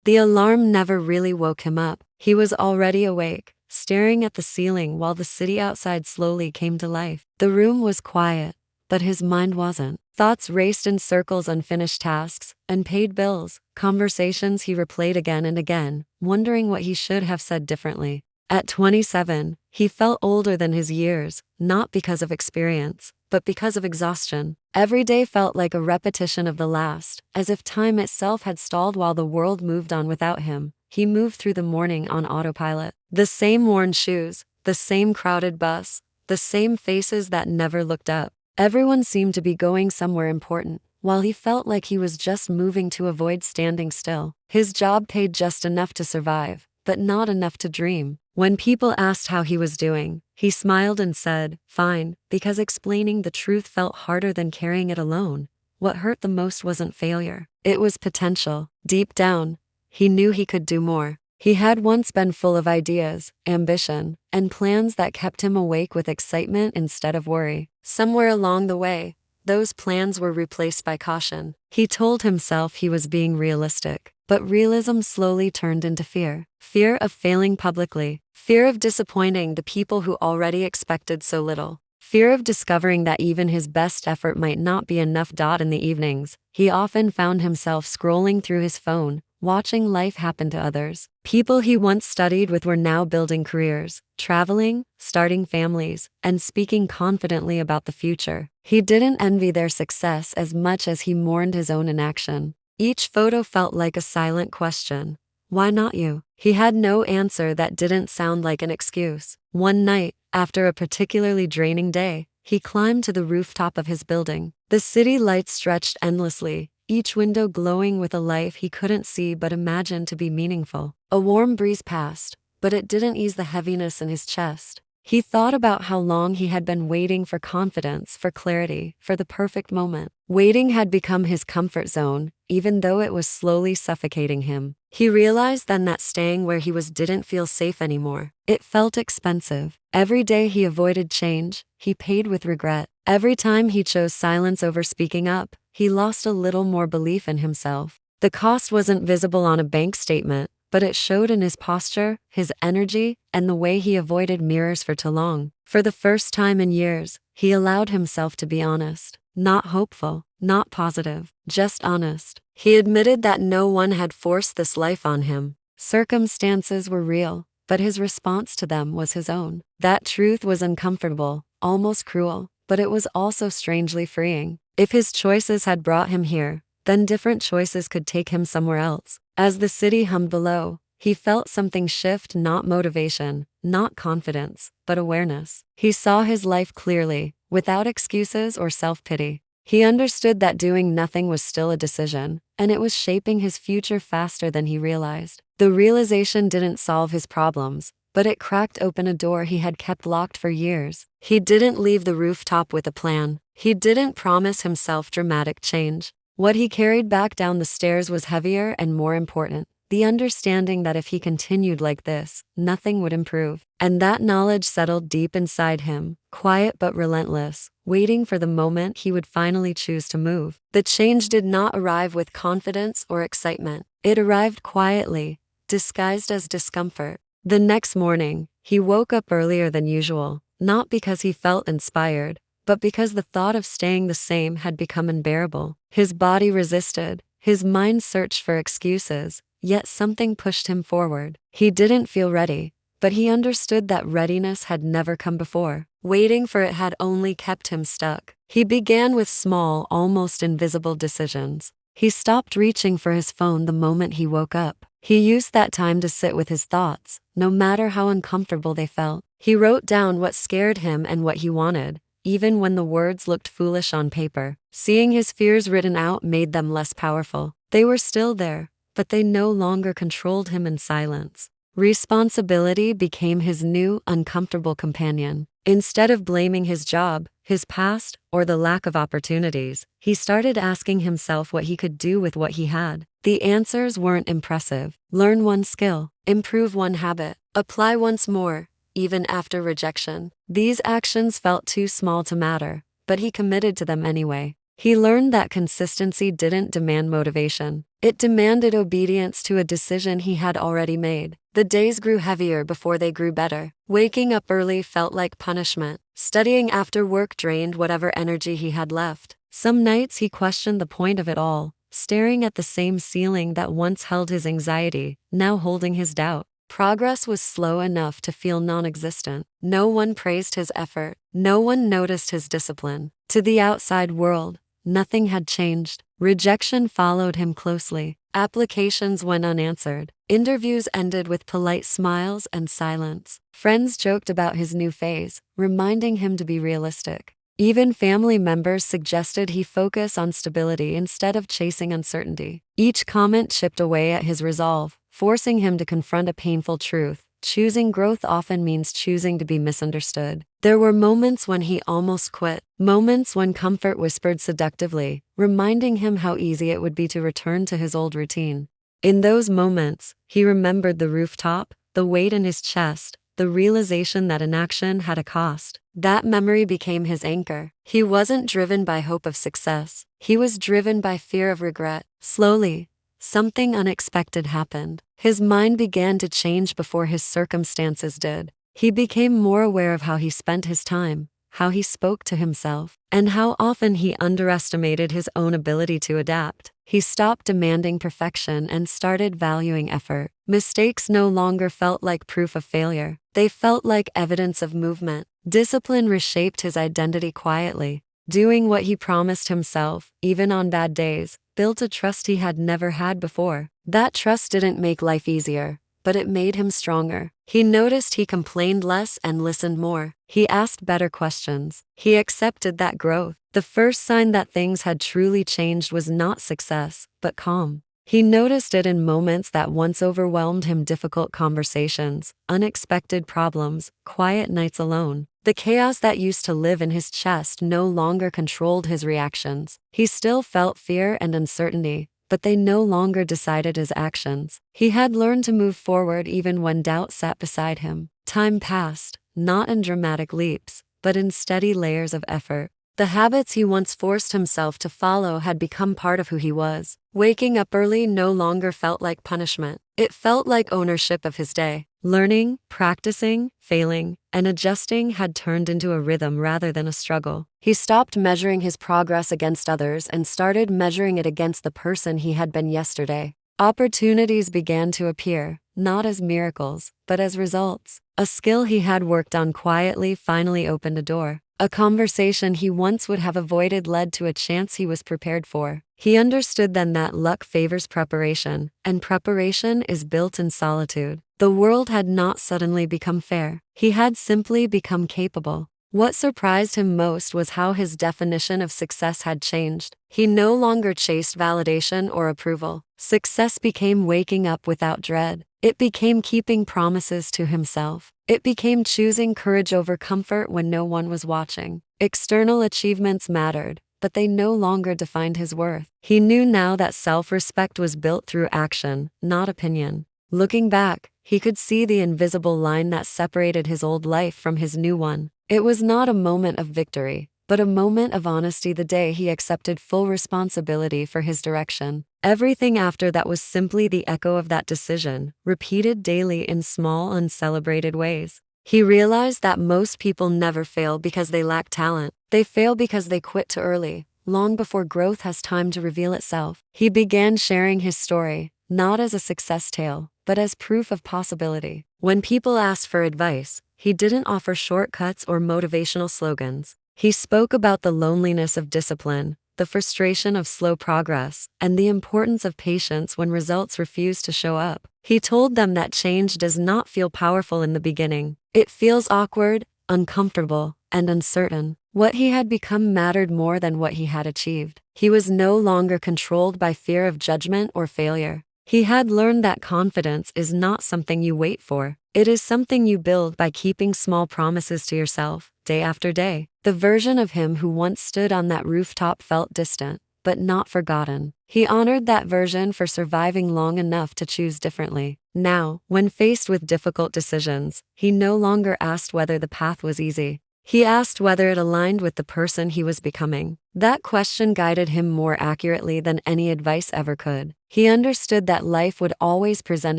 The alarm never really woke him up. He was already awake, staring at the ceiling while the city outside slowly came to life. The room was quiet, but his mind wasn't. Thoughts raced in circles, unfinished tasks, unpaid bills, conversations he replayed again and again, wondering what he should have said differently. At 27, he felt older than his years, not because of experience, but because of exhaustion. Every day felt like a repetition of the last, as if time itself had stalled while the world moved on without him. He moved through the morning on autopilot. The same worn shoes, the same crowded bus, the same faces that never looked up. Everyone seemed to be going somewhere important, while he felt like he was just moving to avoid standing still. His job paid just enough to survive, but not enough to dream. When people asked how he was doing, he smiled and said, "Fine," because explaining the truth felt harder than carrying it alone. What hurt the most wasn't failure. It was potential. Deep down, he knew he could do more. He had once been full of ideas, ambition, and plans that kept him awake with excitement instead of worry. Somewhere along the way, those plans were replaced by caution. He told himself he was being realistic, but realism slowly turned into fear. Fear of failing publicly, fear of disappointing the people who already expected so little, fear of discovering that even his best effort might not be enough. In the evenings, he often found himself scrolling through his phone, watching life happen to others. People he once studied with were now building careers, traveling, starting families, and speaking confidently about the future. He didn't envy their success as much as he mourned his own inaction. Each photo felt like a silent question. Why not you? He had no answer that didn't sound like an excuse. One night, after a particularly draining day, he climbed to the rooftop of his building. The city lights stretched endlessly, each window glowing with a life he couldn't see but imagined to be meaningful. A warm breeze passed, but it didn't ease the heaviness in his chest. He thought about how long he had been waiting for confidence, for clarity, for the perfect moment. Waiting had become his comfort zone, even though it was slowly suffocating him. He realized then that staying where he was didn't feel safe anymore. It felt expensive. Every day he avoided change, he paid with regret. Every time he chose silence over speaking up, he lost a little more belief in himself. The cost wasn't visible on a bank statement, but it showed in his posture, his energy, and the way he avoided mirrors for too long. For the first time in years, he allowed himself to be honest. Not hopeful, not positive, just honest. He admitted that no one had forced this life on him. Circumstances were real, but his response to them was his own. That truth was uncomfortable, almost cruel, but it was also strangely freeing. If his choices had brought him here, then different choices could take him somewhere else. As the city hummed below, he felt something shift, not motivation, not confidence, but awareness. He saw his life clearly, without excuses or self-pity. He understood that doing nothing was still a decision, and it was shaping his future faster than he realized. The realization didn't solve his problems, but it cracked open a door he had kept locked for years. He didn't leave the rooftop with a plan. He didn't promise himself dramatic change. What he carried back down the stairs was heavier and more important. The understanding that if he continued like this, nothing would improve. And that knowledge settled deep inside him, quiet but relentless, waiting for the moment he would finally choose to move. The change did not arrive with confidence or excitement. It arrived quietly, disguised as discomfort. The next morning, he woke up earlier than usual, not because he felt inspired, but because the thought of staying the same had become unbearable. His body resisted, his mind searched for excuses, yet something pushed him forward. He didn't feel ready, but he understood that readiness had never come before. Waiting for it had only kept him stuck. He began with small, almost invisible decisions. He stopped reaching for his phone the moment he woke up. He used that time to sit with his thoughts, no matter how uncomfortable they felt. He wrote down what scared him and what he wanted, even when the words looked foolish on paper. Seeing his fears written out made them less powerful. They were still there, but they no longer controlled him in silence. Responsibility became his new, uncomfortable companion. Instead of blaming his job, his past, or the lack of opportunities, he started asking himself what he could do with what he had. The answers weren't impressive. Learn one skill, improve one habit, apply once more, even after rejection. These actions felt too small to matter, but he committed to them anyway. He learned that consistency didn't demand motivation. It demanded obedience to a decision he had already made. The days grew heavier before they grew better. Waking up early felt like punishment. Studying after work drained whatever energy he had left. Some nights he questioned the point of it all, staring at the same ceiling that once held his anxiety, now holding his doubt. Progress was slow enough to feel non-existent. No one praised his effort. No one noticed his discipline. To the outside world, nothing had changed. Rejection followed him closely. Applications went unanswered. Interviews ended with polite smiles and silence. Friends joked about his new phase, reminding him to be realistic. Even family members suggested he focus on stability instead of chasing uncertainty. Each comment chipped away at his resolve, forcing him to confront a painful truth. Choosing growth often means choosing to be misunderstood. There were moments when he almost quit, moments when comfort whispered seductively, reminding him how easy it would be to return to his old routine. In those moments, he remembered the rooftop, the weight in his chest, the realization that inaction had a cost. That memory became his anchor. He wasn't driven by hope of success. He was driven by fear of regret. Slowly, something unexpected happened. His mind began to change before his circumstances did. He became more aware of how he spent his time, how he spoke to himself, and how often he underestimated his own ability to adapt. He stopped demanding perfection and started valuing effort. Mistakes no longer felt like proof of failure. They felt like evidence of movement. Discipline reshaped his identity quietly. Doing what he promised himself, even on bad days, built a trust he had never had before. That trust didn't make life easier, but it made him stronger. He noticed he complained less and listened more. He asked better questions. He accepted that growth. The first sign that things had truly changed was not success, but calm. He noticed it in moments that once overwhelmed him: difficult conversations, unexpected problems, quiet nights alone. The chaos that used to live in his chest no longer controlled his reactions. He still felt fear and uncertainty, but they no longer decided his actions. He had learned to move forward even when doubt sat beside him. Time passed, not in dramatic leaps, but in steady layers of effort. The habits he once forced himself to follow had become part of who he was. Waking up early no longer felt like punishment. It felt like ownership of his day. Learning, practicing, failing, and adjusting had turned into a rhythm rather than a struggle. He stopped measuring his progress against others and started measuring it against the person he had been yesterday. Opportunities began to appear, not as miracles, but as results. A skill he had worked on quietly finally opened a door. A conversation he once would have avoided led to a chance he was prepared for. He understood then that luck favors preparation, and preparation is built in solitude. The world had not suddenly become fair. He had simply become capable. What surprised him most was how his definition of success had changed. He no longer chased validation or approval. Success became waking up without dread. It became keeping promises to himself. It became choosing courage over comfort when no one was watching. External achievements mattered, but they no longer defined his worth. He knew now that self-respect was built through action, not opinion. Looking back, he could see the invisible line that separated his old life from his new one. It was not a moment of victory, but a moment of honesty the day he accepted full responsibility for his direction. Everything after that was simply the echo of that decision, repeated daily in small, uncelebrated ways. He realized that most people never fail because they lack talent. They fail because they quit too early, long before growth has time to reveal itself. He began sharing his story, not as a success tale, but as proof of possibility. When people asked for advice, he didn't offer shortcuts or motivational slogans. He spoke about the loneliness of discipline, the frustration of slow progress, and the importance of patience when results refuse to show up. He told them that change does not feel powerful in the beginning. It feels awkward, uncomfortable, and uncertain. What he had become mattered more than what he had achieved. He was no longer controlled by fear of judgment or failure. He had learned that confidence is not something you wait for. It is something you build by keeping small promises to yourself, day after day. The version of him who once stood on that rooftop felt distant, but not forgotten. He honored that version for surviving long enough to choose differently. Now, when faced with difficult decisions, he no longer asked whether the path was easy. He asked whether it aligned with the person he was becoming. That question guided him more accurately than any advice ever could. He understood that life would always present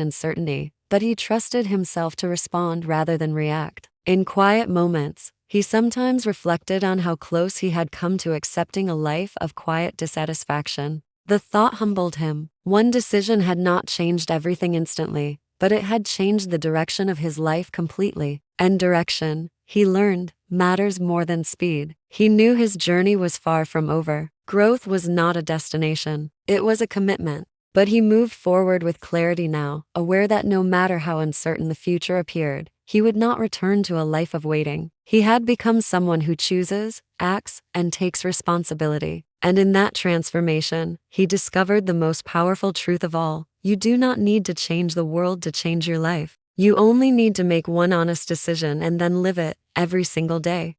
uncertainty, but he trusted himself to respond rather than react. In quiet moments, he sometimes reflected on how close he had come to accepting a life of quiet dissatisfaction. The thought humbled him. One decision had not changed everything instantly, but it had changed the direction of his life completely. And direction, he learned, matters more than speed. He knew his journey was far from over. Growth was not a destination, it was a commitment. But he moved forward with clarity now, aware that no matter how uncertain the future appeared, he would not return to a life of waiting. He had become someone who chooses, acts, and takes responsibility. And in that transformation, he discovered the most powerful truth of all. You do not need to change the world to change your life. You only need to make one honest decision and then live it every single day.